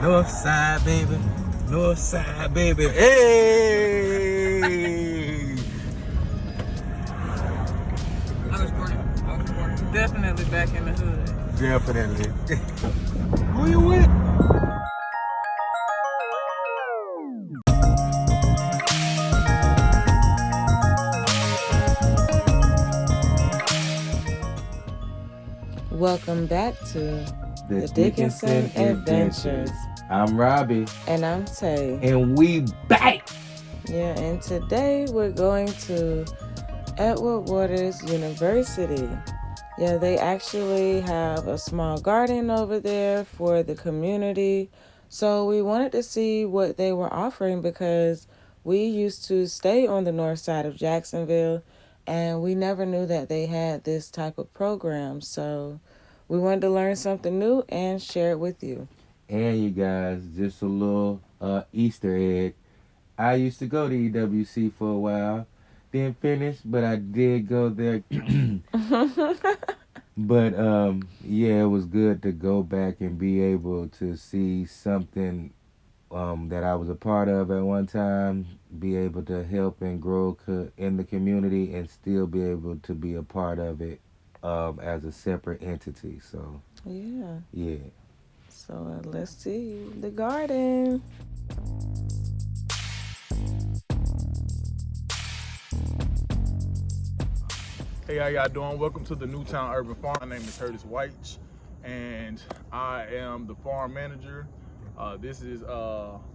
North side, baby. North side, baby. Hey! I was born definitely back in the hood. Definitely. Who you with? Welcome back to The Dickinson Adventures. I'm Robbie. And I'm Tay. And we back! Yeah, and today we're going to Edward Waters University. Yeah, they actually have a small garden over there for the community. So we wanted to see what they were offering because we used to stay on the north side of Jacksonville and we never knew that they had this type of program. So we wanted to learn something new and share it with you. And you guys, just a little Easter egg. I used to go to EWC for a while. Didn't finish, but I did go there. But yeah, it was good to go back and be able to see something that I was a part of at one time, be able to help and grow in the community and still be able to be a part of it as a separate entity. So yeah. So let's see the garden. Hey, how y'all doing? Welcome to the Newtown Urban Farm. My name is Curtis White, and I am the farm manager. This is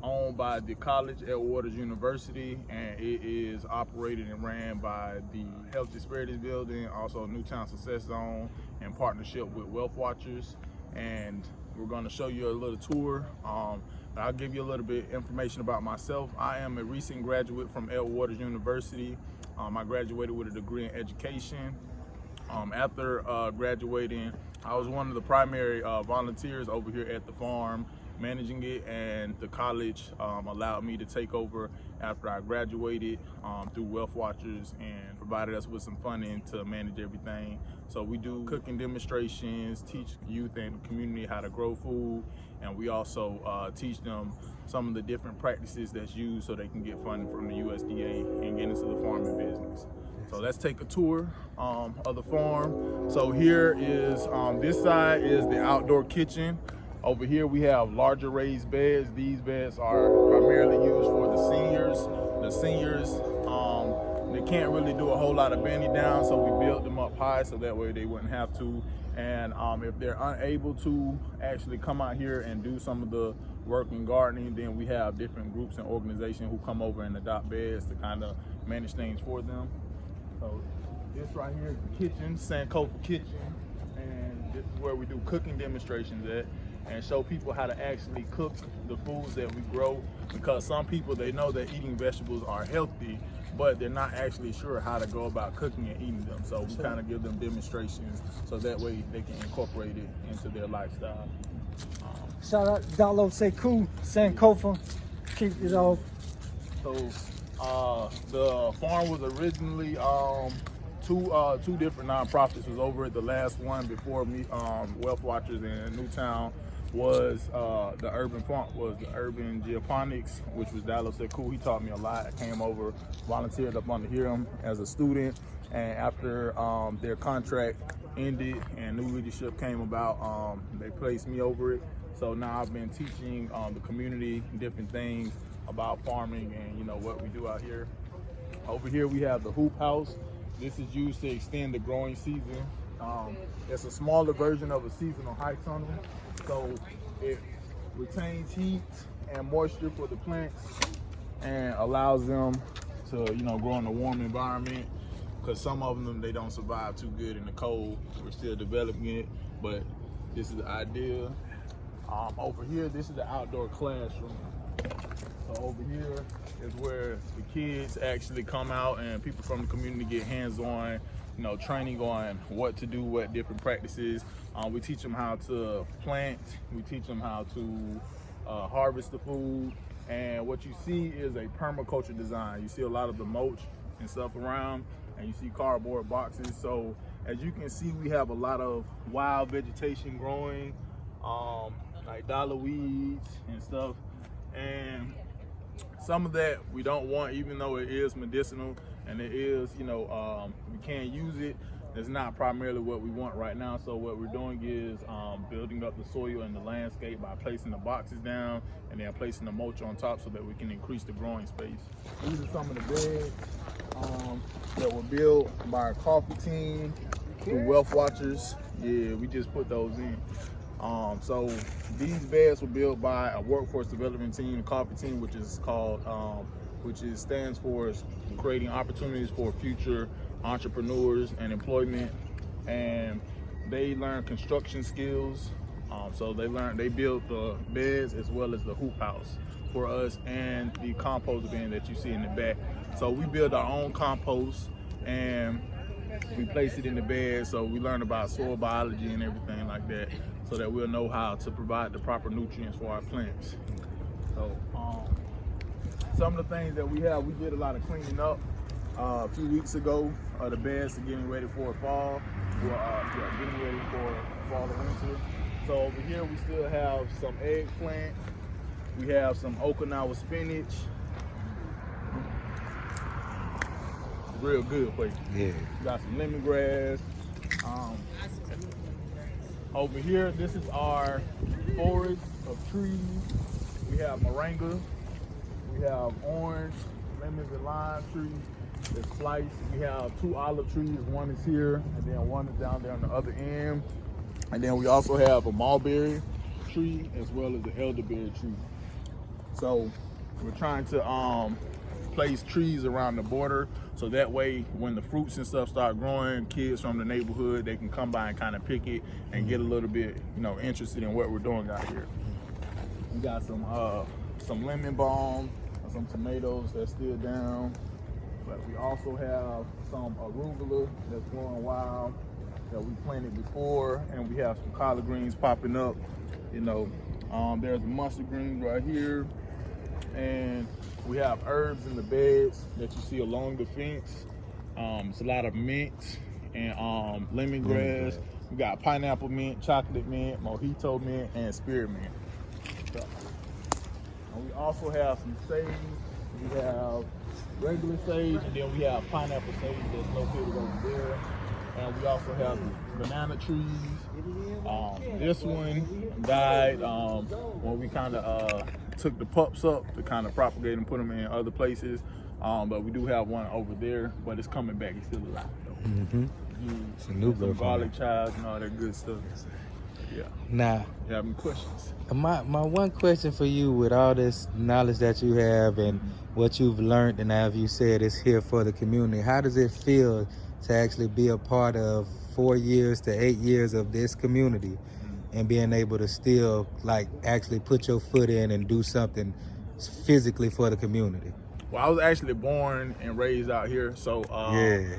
owned by the college, Edward Waters University, and it is operated and ran by the Health Disparities Building, also Newtown Success Zone, in partnership with Wealth Watchers. And we're going to show you a little tour. I'll give you a little bit information about myself. I am a recent graduate from Edward Waters University. I graduated with a degree in education. After graduating, I was one of the primary volunteers over here at the farm, managing it, and the college allowed me to take over after I graduated through Wealth Watchers and provided us with some funding to manage everything. So we do cooking demonstrations, teach youth and community how to grow food, and we also teach them some of the different practices that's used so they can get funding from the USDA and get into the farming business. So let's take a tour of the farm. So here is, this side is the outdoor kitchen. Over here we have larger raised beds. These beds are primarily used for the seniors. The seniors, they can't really do a whole lot of bending down, so we built them up high so that way they wouldn't have to. And if they're unable to actually come out here and do some of the work in gardening, then we have different groups and organizations who come over and adopt beds to kind of manage things for them. So this right here is the kitchen, Sankofa kitchen, and this is where we do cooking demonstrations at and show people how to actually cook the foods that we grow, because some people, they know that eating vegetables are healthy, but they're not actually sure how to go about cooking and eating them. So we kind of give them demonstrations so that way they can incorporate it into their lifestyle. Shout out Dalo Sekou, Sankofa, keep it all. So the farm was originally two different nonprofits was over it. The last one before me, Wealth Watchers in Newtown, was the Urban Farm, was the Urban Geoponics, which was Dalo Sekou. He taught me a lot. I came over, volunteered up under him as a student, and after their contract ended and new leadership came about, they placed me over it. So now I've been teaching the community different things about farming and what we do out here. Over here we have the hoop house. This is used to extend the growing season. It's a smaller version of a seasonal high tunnel, so it retains heat and moisture for the plants and allows them to grow in a warm environment, because some of them, they don't survive too good in the cold. We're still developing it, but this is the idea. Over here, this is the outdoor classroom. So over here is where the kids actually come out and people from the community get hands-on, training on what to do, what different practices. We teach them how to plant. We teach them how to harvest the food. And what you see is a permaculture design. You see a lot of the mulch and stuff around, and you see cardboard boxes. So As you can see, we have a lot of wild vegetation growing, like dollar weeds and stuff. And some of that we don't want, even though it is medicinal and it is, we can't use it. It's not primarily what we want right now. So what we're doing is building up the soil and the landscape by placing the boxes down and then placing the mulch on top so that we can increase the growing space. These are some of the beds that were built by our coffee team through Wealth Watchers. Yeah, we just put those in. So these beds were built by a workforce development team, a coffee team, which is called, stands for creating opportunities for future entrepreneurs and employment. And they learn construction skills. So they built the beds as well as the hoop house for us and the compost bin that you see in the back. So we build our own compost and we place it in the bed, so we learn about soil biology and everything like that, so that we'll know how to provide the proper nutrients for our plants. So some of the things that we did a lot of cleaning up a few weeks ago. The beds are getting ready for fall. We're getting ready for fall and winter. So over here we still have some eggplant. We have some Okinawa spinach. Real good for you. Yeah. Got some lemongrass. Over here, this is our forest of trees. We have moringa. We have orange, lemons, and lime trees that's spliced. We have 2 olive trees. One is here, and then one is down there on the other end. And then we also have a mulberry tree as well as an elderberry tree. So we're trying to place trees around the border, so that way when the fruits and stuff start growing, kids from the neighborhood, they can come by and kind of pick it and get a little bit, interested in what we're doing out here. We got some lemon balm, some tomatoes that's still down, but we also have some arugula that's growing wild that we planted before, and we have some collard greens popping up. There's mustard greens right here, and we have herbs in the beds that you see along the fence. It's a lot of mint and lemongrass. We got pineapple mint, chocolate mint, mojito mint, and spearmint. So, and we also have some sage. We have regular sage, and then we have pineapple sage that's located over there. And we also have banana trees. This one died when we kind of took the pups up to kind of propagate and put them in other places. But we do have one over there, but it's coming back. It's still alive though. Mm-hmm. It's a new Some garlic chives and all that good stuff. Yeah. Now, You have any questions? my one question for you, with all this knowledge that you have and what you've learned, and as you said, it's here for the community. How does it feel to actually be a part of 4 years to 8 years of this community and being able to still actually put your foot in and do something physically for the community? Well, I was actually born and raised out here, so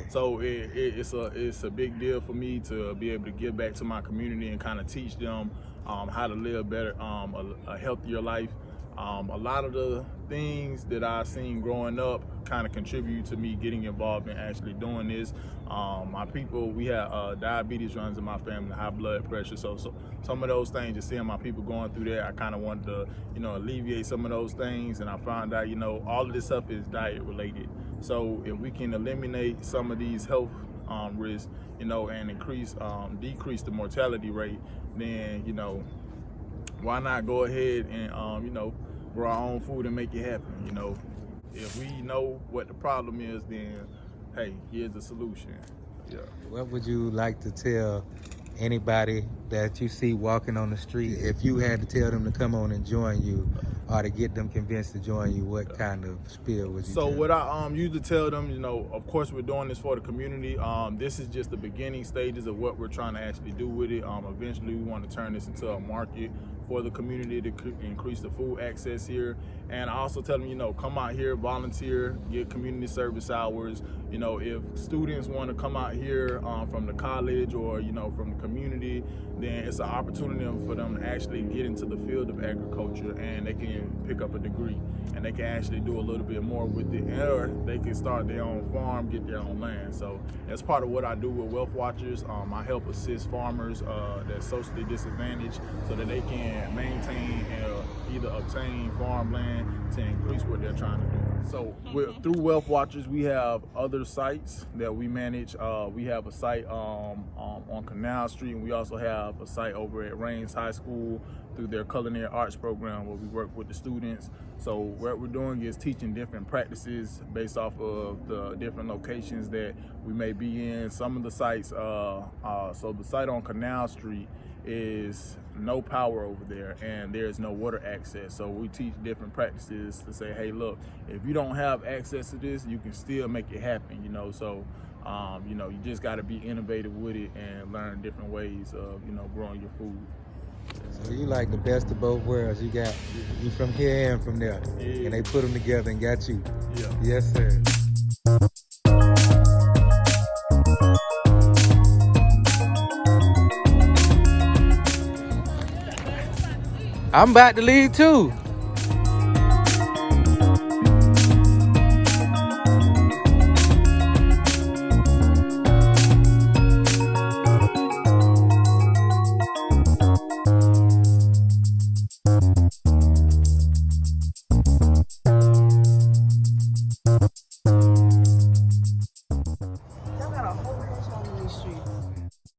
so it's a big deal for me to be able to give back to my community and kind of teach them how to live better, a healthier life. A lot of the things that I've seen growing up kind of contribute to me getting involved in actually doing this. My people, we have diabetes runs in my family, high blood pressure. So some of those things, just seeing my people going through that, I kind of wanted to, alleviate some of those things. And I found out, all of this stuff is diet related. So if we can eliminate some of these health risks, and decrease the mortality rate, then, why not go ahead and, grow our own food and make it happen. If we know what the problem is, then hey, here's the solution. Yeah. What would you like to tell anybody that you see walking on the street? If you had to tell them to come on and join you, or to get them convinced to join you, what kind of spiel would you tell? What I usually tell them, of course we're doing this for the community. This is just the beginning stages of what we're trying to actually do with it. Eventually we want to turn this into a market for the community to increase the food access here. And I also tell them, come out here, volunteer, get community service hours, you know, if students want to come out here from the college or, you know, from the community, then it's an opportunity for them to actually get into the field of agriculture, and they can pick up a degree and they can actually do a little bit more with it, or they can start their own farm, get their own land. So that's part of what I do with Wealth Watchers. I help assist farmers that's socially disadvantaged so that they can maintain and either obtain farmland to increase what they're trying to do. So through Wealth Watchers, we have other sites that we manage. We have a site on Canal Street, and we also have a site over at Rains High School through their culinary arts program where we work with the students. So what we're doing is teaching different practices based off of the different locations that we may be in. Some of the sites, so the site on Canal Street is no power over there and there's no water access. So we teach different practices to say, hey, look, if you don't have access to this, you can still make it happen, you know. So you know, you just got to be innovative with it and learn different ways of, you know, growing your food. So you like the best of both worlds. You from here and from there, Yeah. and they put them together and got you. Yeah. Yes, sir. I'm about to leave too.